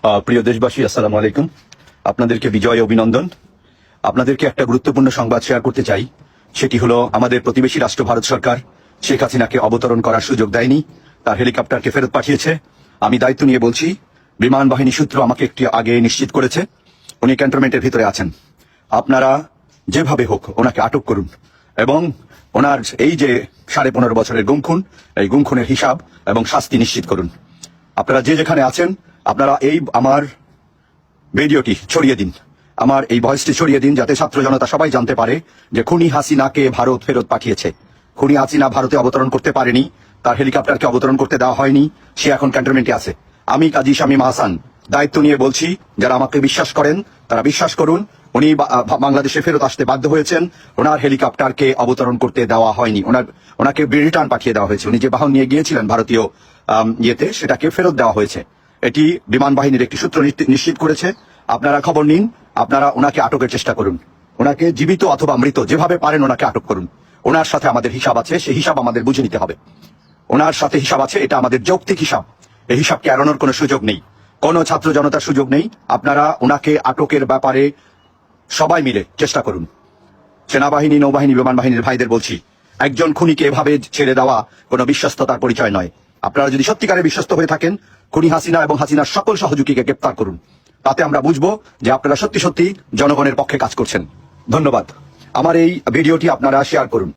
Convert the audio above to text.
প্রিয় দেশবাসী, আসসালামু আলাইকুম। আপনাদেরকে বিজয় অভিনন্দন। আপনাদেরকে একটা গুরুত্বপূর্ণ সংবাদ শেয়ার করতে চাই। সেটি হলো, আমাদের প্রতিবেশী রাষ্ট্র ভারত সরকার শেখ হাসিনাকে অবতরণ করার সুযোগ দেয়নি, তার হেলিকপ্টারকে ফেরত পাঠিয়েছে। আমি দায়িত্ব নিয়ে বলছি, বিমান বাহিনী সূত্র আমাকে একটু আগে নিশ্চিত করেছে উনি ক্যান্টনমেন্টের ভিতরে আছেন। আপনারা যেভাবে হোক ওনাকে আটক করুন এবং ওনার এই যে 15.5 বছরের গুম-খুন, এই গুম-খুনের হিসাব এবং শাস্তি নিশ্চিত করুন। আপনারা যে যেখানে আছেন, আপনারা এই আমার ভিডিওটি ছড়িয়ে দিন, আমার এই ভয়েসটি ছড়িয়ে দিন, যাতে ছাত্র জনতা সবাই জানতে পারে যে খুনি হাসিনাকে ভারত ফেরত পাঠিয়েছে। খুনি হাসিনা ভারতে অবতরণ করতে পারেনি, তার হেলিকপ্টারকে অবতরণ করতে দেওয়া হয়নি, সে এখন ক্যান্টনমেন্টে আছে। আমি কাজী শামীম আহসান দায়িত্ব নিয়ে বলছি, যারা আমাকে বিশ্বাস করেন তারা বিশ্বাস করুন, উনি বাংলাদেশে ফেরত আসতে বাধ্য হয়েছেন। ওনার হেলিকপ্টারকে অবতরণ করতে দেওয়া হয়নি, ওনাকে রিটার্ন পাঠিয়ে দেওয়া হয়েছে। উনি যে বাহন নিয়ে গিয়েছিলেন ভারতীয় ইয়েতে, সেটাকে ফেরত দেওয়া হয়েছে। এটি বিমান বাহিনীর একটি সূত্র নিশ্চিত করেছে। আপনারা খবর নিন, আপনারা ওনাকে আটকের চেষ্টা করুন। ওনাকে জীবিত অথবা মৃত যেভাবে পারেন ওনাকে আটক করুন। ওনার সাথে আমাদের হিসাব আছে, সেই হিসাব আমাদের বুঝে নিতে হবে। ওনার সাথে হিসাব আছে, এটা আমাদের যৌক্তিক হিসাব। এই হিসাবকে এড়ানোর কোনো সুযোগ নেই, কোনো ছাত্র জনতার সুযোগ নেই। আপনারা ওনাকে আটকের ব্যাপারে সবাই মিলে চেষ্টা করুন। সেনাবাহিনী, নৌবাহিনী, বিমান বাহিনীর ভাইদের বলছি, একজন খুনিকে এভাবে ছেড়ে দেওয়া কোনো বিশ্বস্ততার পরিচয় নয়। আপনারা যদি সত্যিকারে বিশ্বস্ত হয়ে থাকেন, খুনি হাসিনা এবং হাসিনার সকল সহযোগীকে গ্রেপ্তার করুন। তাতে আমরা বুঝবো যে আপনারা সত্যি সত্যি জনগণের পক্ষে কাজ করছেন। ধন্যবাদ। আমার এই ভিডিওটি আপনারা শেয়ার করুন।